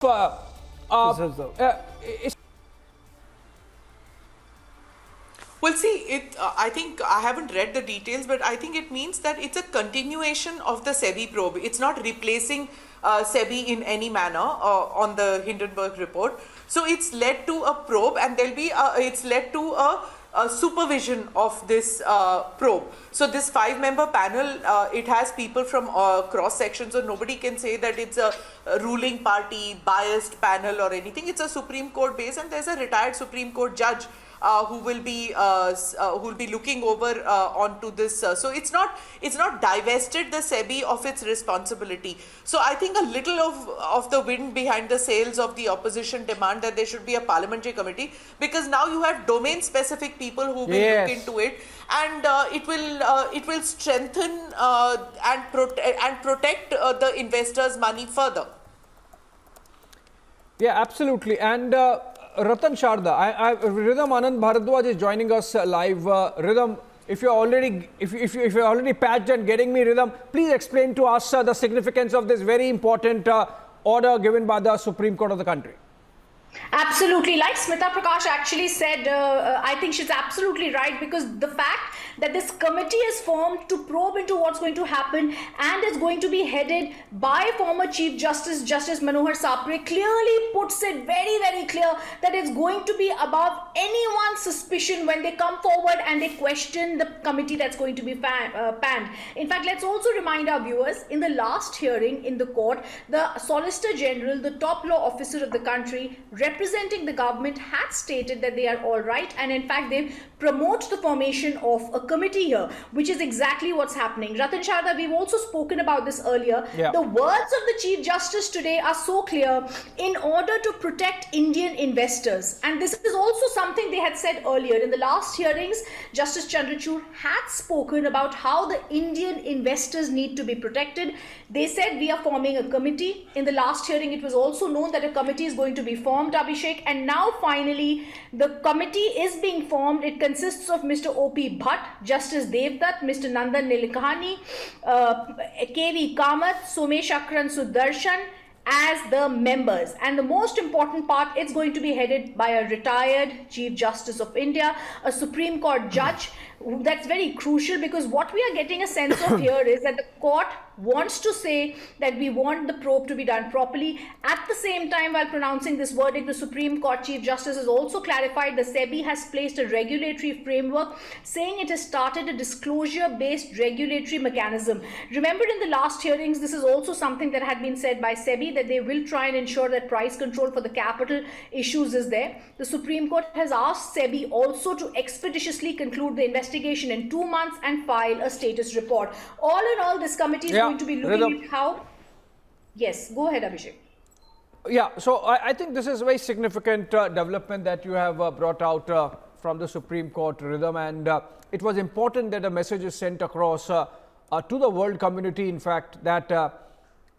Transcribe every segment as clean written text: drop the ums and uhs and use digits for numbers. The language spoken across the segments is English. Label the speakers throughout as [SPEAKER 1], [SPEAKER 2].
[SPEAKER 1] uh, uh, uh,
[SPEAKER 2] Well, see, I think I haven't read the details, but I think it means that it's a continuation of the SEBI probe. It's not replacing SEBI in any manner on the Hindenburg report. So it's led to a probe, and it's led to a supervision of this probe. So this 5-member panel, it has people from cross sections, so nobody can say that it's a ruling party biased panel or anything. It's a Supreme Court base, and there's a retired Supreme Court judge who will be looking over onto this. So it's not divested the SEBI of its responsibility. So I think a little of the wind behind the sails of the opposition demand that there should be a parliamentary committee, because now you have domain specific people who will look into it, and it will strengthen and protect the investors' money further.
[SPEAKER 1] Yeah, absolutely. And Ratan Sharda, Rhythm Anand Bhardwaj is joining us live. Rhythm, if you're already patched and getting me, Rhythm, please explain to us the significance of this very important order given by the Supreme Court of the country.
[SPEAKER 3] Absolutely. Like Smita Prakash actually said, I think she's absolutely right, because the fact that this committee is formed to probe into what's going to happen and is going to be headed by former Chief Justice, Justice Manohar Sapre, clearly puts it very, very clear that it's going to be above anyone's suspicion when they come forward and they question the committee that's going to be panned. In fact, let's also remind our viewers, in the last hearing in the court, the Solicitor General, the top law officer of the country, representing the government, had stated that they are all right, and in fact they promote the formation of a committee here, which is exactly what's happening. Ratan Sharda, we've also spoken about this earlier.
[SPEAKER 1] Yeah.
[SPEAKER 3] The words of the Chief Justice today are so clear: in order to protect Indian investors. And this is also something they had said earlier. In the last hearings, Justice Chandrachud had spoken about how the Indian investors need to be protected. They said we are forming a committee. In the last hearing, it was also known that a committee is going to be formed, Abhishek, and now finally the committee is being formed. It consists of Mr. O.P. Bhatt, Justice Devdutt, Mr. Nandan Nilekani, K.V. Kamath, Somesh Akran Sudarshan as the members. And the most important part, it's going to be headed by a retired Chief Justice of India, a Supreme Court judge. That's very crucial, because what we are getting a sense of here is that the court wants to say that we want the probe to be done properly. At the same time, while pronouncing this verdict, the Supreme Court Chief Justice has also clarified the SEBI has placed a regulatory framework, saying it has started a disclosure-based regulatory mechanism. Remember, in the last hearings, this is also something that had been said by SEBI, that they will try and ensure that price control for the capital issues is there. The Supreme Court has asked SEBI also to expeditiously conclude the investigation in 2 months and file a status report. All in all, this committee is going to be looking at how... Yes, go ahead, Abhishek.
[SPEAKER 1] Yeah, so I think this is a very significant development that you have brought out from the Supreme Court, Rhythm, and it was important that a message is sent across to the world community, in fact, that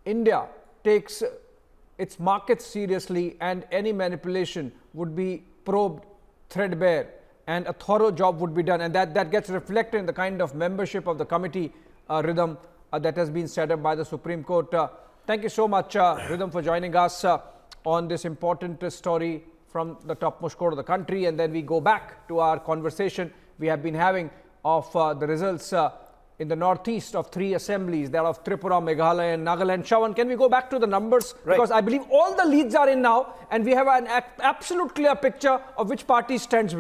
[SPEAKER 1] India takes its markets seriously, and any manipulation would be probed threadbare, and a thorough job would be done, and that gets reflected in the kind of membership of the committee, Rhythm, that has been set up by the Supreme Court. Thank you so much, Rhythm, for joining us on this important story from the topmost court of the country. And then we go back to our conversation we have been having of the results in the northeast of 3 assemblies, that of Tripura, Meghalaya and Nagaland. Shawan, can we go back to the numbers? Right. Because I believe all the leads are in now, and we have an absolute clear picture of which party stands where.